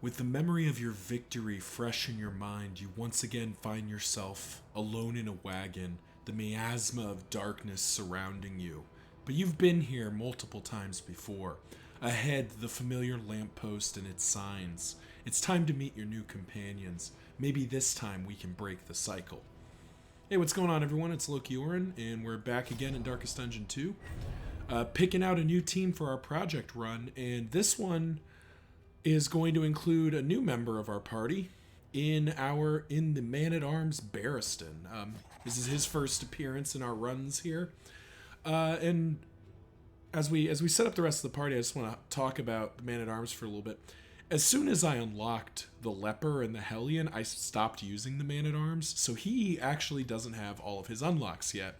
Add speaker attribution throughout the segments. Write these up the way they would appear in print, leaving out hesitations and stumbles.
Speaker 1: With the memory of your victory fresh in your mind, you once again find yourself alone in a wagon, the miasma of darkness surrounding you. But you've been here multiple times before. Ahead, the familiar lamppost and its signs. It's time to meet your new companions. Maybe this time we can break the cycle. Hey, what's going on, everyone? It's Loki Oren, and we're back again in Darkest Dungeon 2. Picking out a new team for our project run, and this one is going to include a new member of our party in the Man-at-Arms Barristan. This is his first appearance in our runs here. And as we set up the rest of the party, I just want to talk about the Man-at-Arms for a little bit. As soon as I unlocked the Leper and the Hellion, I stopped using the Man-at-Arms, so he actually doesn't have all of his unlocks yet.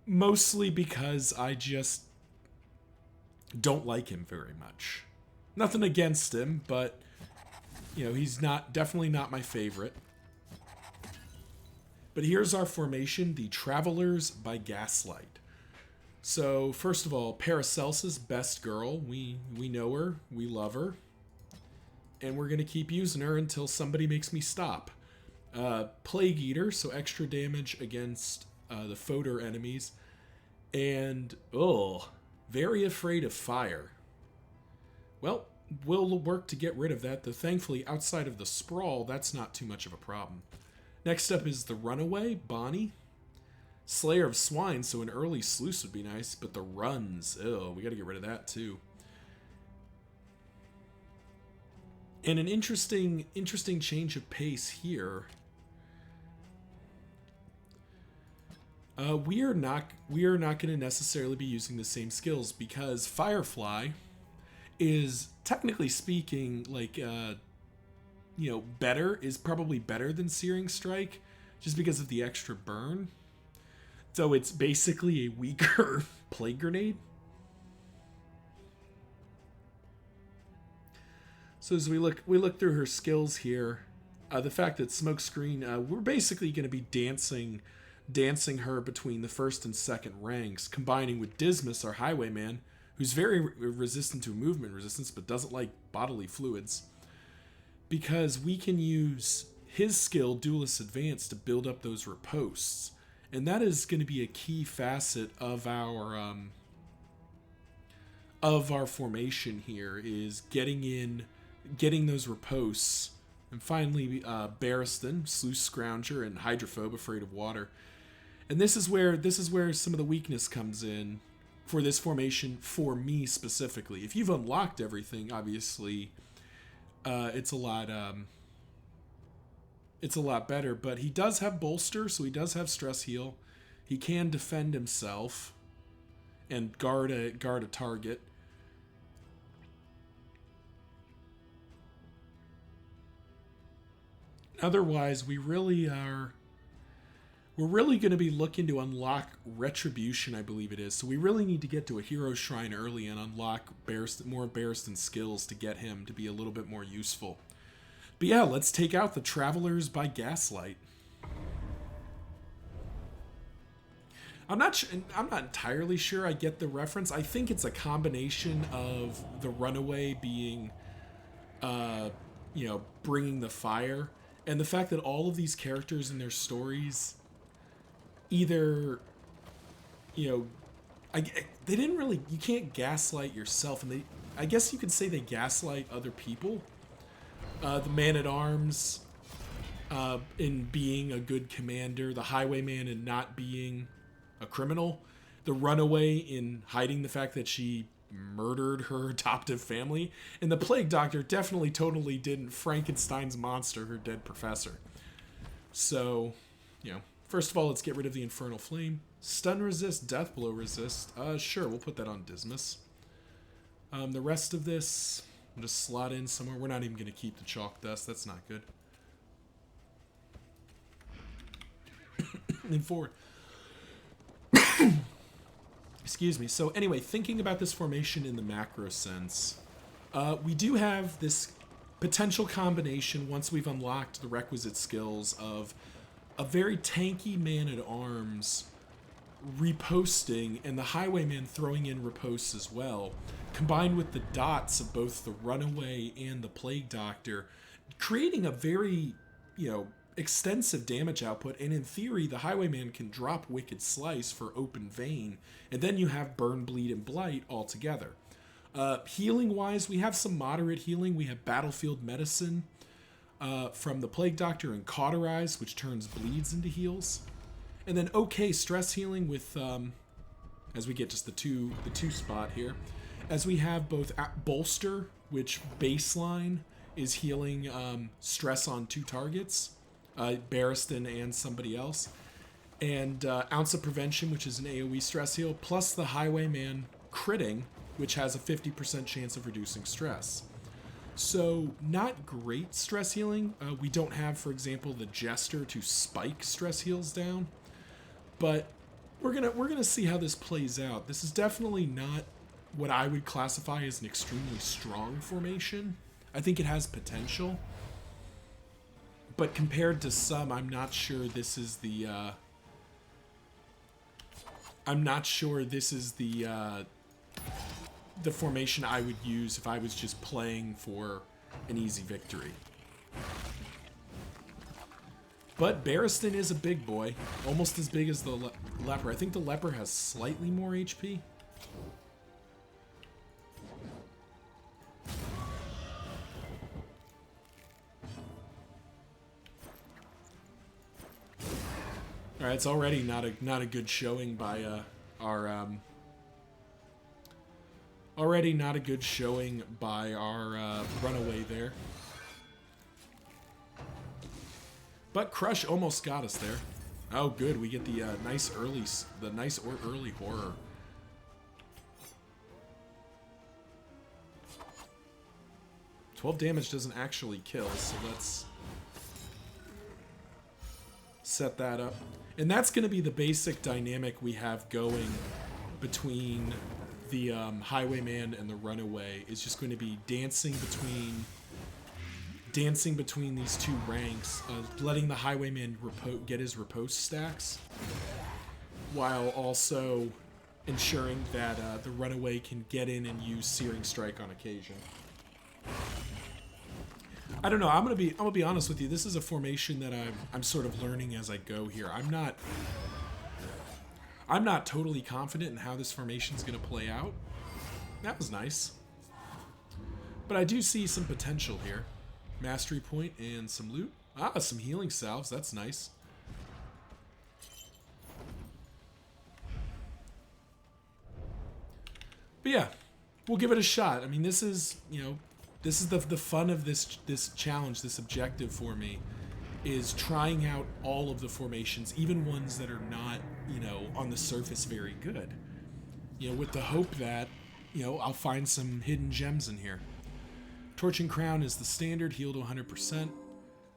Speaker 1: Mostly because I just don't like him very much. Nothing against him, but he's definitely not my favorite. But here's our formation, the Travelers by Gaslight. So first of all, Paracelsus, best girl. We know her, we love her, and we're gonna keep using her until somebody makes me stop. Plague Eater, so extra damage against the Foder enemies, and very afraid of fire. Well, we'll work to get rid of that, though thankfully outside of the sprawl, that's not too much of a problem. Next up is the Runaway, Bonnie. Slayer of Swine, so an early sluice would be nice, but the runs, we gotta get rid of that too. And an interesting change of pace here. We are not going to necessarily be using the same skills because Firefly is technically speaking probably better than Searing Strike just because of the extra burn. So it's basically a weaker Plague Grenade. So as we look through her skills here, the fact that Smokescreen, we're basically going to be dancing her between the first and second ranks, combining with Dismas, our highwayman, who's very resistant to movement resistance, but doesn't like bodily fluids. Because we can use his skill, Duelist Advance, to build up those riposts. And that is going to be a key facet of our formation here, is getting those riposts. And finally, Barristan, Sluice Scrounger, and Hydrophobe, Afraid of Water. And this is where some of the weakness comes in for this formation, for me specifically. If you've unlocked everything, obviously, it's a lot better. But he does have Bolster, so he does have Stress Heal. He can defend himself and guard a target. Otherwise, we're really going to be looking to unlock Retribution, I believe it is. So we really need to get to a Hero Shrine early and unlock more Barristan skills to get him to be a little bit more useful. But yeah, let's take out the Travelers by Gaslight. I'm not entirely sure I get the reference. I think it's a combination of the Runaway being, bringing the fire, and the fact that all of these characters in their stories either, they didn't really, you can't gaslight yourself, and I guess you could say they gaslight other people. The Man-at-Arms in being a good commander, the Highwayman in not being a criminal, the Runaway in hiding the fact that she murdered her adoptive family, and the Plague Doctor definitely totally didn't Frankenstein's monster her dead professor. So, first of all, let's get rid of the Infernal Flame. Stun resist, death blow resist. Sure, we'll put that on Dismas. The rest of this, I'll just slot in somewhere. We're not even going to keep the Chalk Dust. That's not good. And forward. Excuse me. So anyway, thinking about this formation in the macro sense, we do have this potential combination once we've unlocked the requisite skills of a very tanky Man-at-Arms reposting and the Highwayman throwing in riposts as well, combined with the dots of both the Runaway and the Plague Doctor, creating a very, extensive damage output. And in theory, the Highwayman can drop Wicked Slice for Open Vein, and then you have Burn, Bleed, and Blight all together. Healing wise, we have some moderate healing. We have Battlefield Medicine from the Plague Doctor and Cauterize, which turns bleeds into heals. And then okay stress healing with, as we get just the two spot here, as we have both Bolster, which baseline is healing stress on 2 targets, Barristan and somebody else, and Ounce of Prevention, which is an AoE stress heal, plus the Highwayman critting, which has a 50% chance of reducing stress. So not great stress healing. We don't have, for example, the Jester to spike stress heals down, but we're gonna see how this plays out. This is definitely not what I would classify as an extremely strong formation. I think it has potential, but compared to some, I'm not sure this is the the formation I would use if I was just playing for an easy victory. But Barristan is a big boy, almost as big as the Leper. I think the Leper has slightly more HP. All right, it's already not a good showing by our already not a good showing by our Runaway there. But Crush almost got us there. Oh, good, we get the nice early horror. $12 damage doesn't actually kill, so let's set that up. And that's going to be the basic dynamic we have going between the Highwayman and the Runaway. Is just going to be dancing between these 2 ranks, letting the Highwayman get his riposte stacks, while also ensuring that the Runaway can get in and use Searing Strike on occasion. I don't know. I'm gonna be honest with you. This is a formation that I'm sort of learning as I go here. I'm not totally confident in how this formation's gonna play out. That was nice, but I do see some potential here. Mastery point and some loot. Ah, some healing salves. That's nice. But yeah, we'll give it a shot. I mean, this is the fun of this challenge, this objective for me, is trying out all of the formations, even ones that are not, on the surface very good. With the hope that, I'll find some hidden gems in here. Torching Crown is the standard, heal to 100%.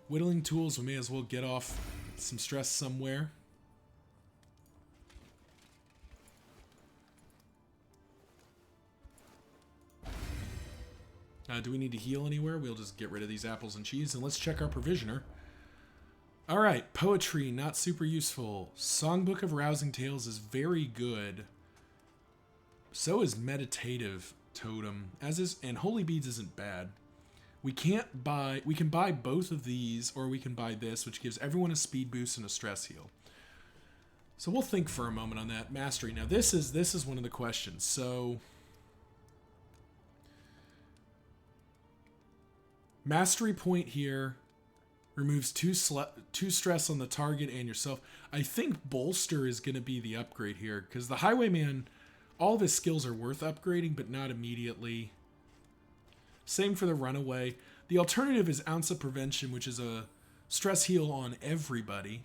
Speaker 1: Whittling Tools, we may as well get off some stress somewhere. Do we need to heal anywhere? We'll just get rid of these apples and cheese, and let's check our provisioner. Alright, Poetry, not super useful. Songbook of Rousing Tales is very good. So is Meditative Totem, and Holy Beads isn't bad. We can buy both of these, or we can buy this, which gives everyone a speed boost and a stress heal. So we'll think for a moment on that. Mastery. Now this is one of the questions. So Mastery point here removes two stress on the target and yourself. I think Bolster is going to be the upgrade here, because the Highwayman, all of his skills are worth upgrading, but not immediately. Same for the Runaway. The alternative is Ounce of Prevention, which is a stress heal on everybody.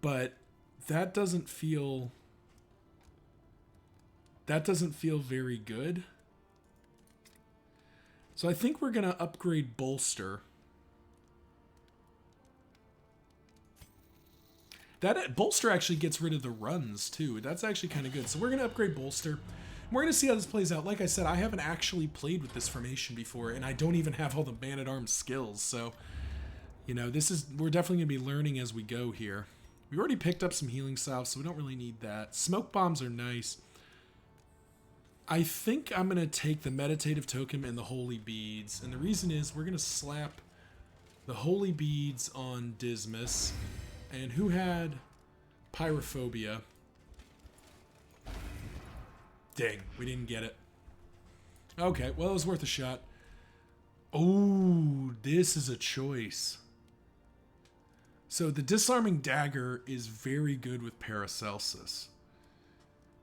Speaker 1: But that doesn't feel very good. So I think we're going to upgrade Bolster. That Bolster actually gets rid of the runs too. That's actually kind of good. So we're going to upgrade Bolster. We're going to see how this plays out. Like I said, I haven't actually played with this formation before, and I don't even have all the Man-at-Arms skills. So You know, we're definitely going to be learning as we go here. We already picked up some healing salves, so we don't really need that. Smoke bombs are nice. I think I'm going to take the meditative token and the holy beads. And the reason is we're going to slap the holy beads on Dismas. And who had pyrophobia? Dang, we didn't get it. Okay, well, it was worth a shot. Oh, this is a choice. So the disarming dagger is very good with Paracelsus.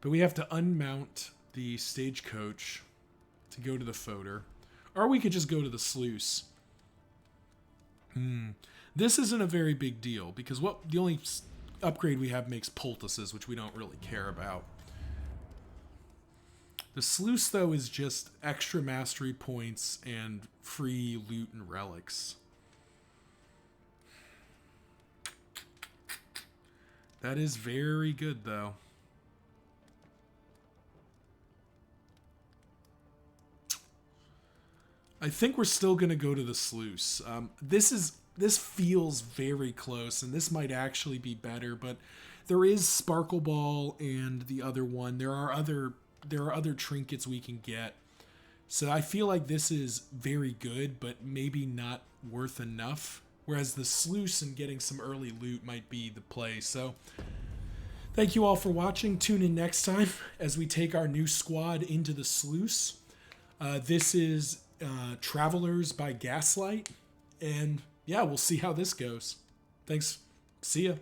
Speaker 1: But we have to unmount the stagecoach to go to the Fodor. Or we could just go to the sluice. This isn't a very big deal, because the only upgrade we have makes poultices, which we don't really care about. The sluice, though, is just extra mastery points and free loot and relics. That is very good, though. I think we're still going to go to the sluice. This feels very close, and this might actually be better, but there is Sparkle Ball and the other one. There are other trinkets we can get. So I feel like this is very good, but maybe not worth enough. Whereas the sluice and getting some early loot might be the play. So thank you all for watching. Tune in next time as we take our new squad into the sluice. This is Travelers by Gaslight. And yeah, we'll see how this goes. Thanks. See ya.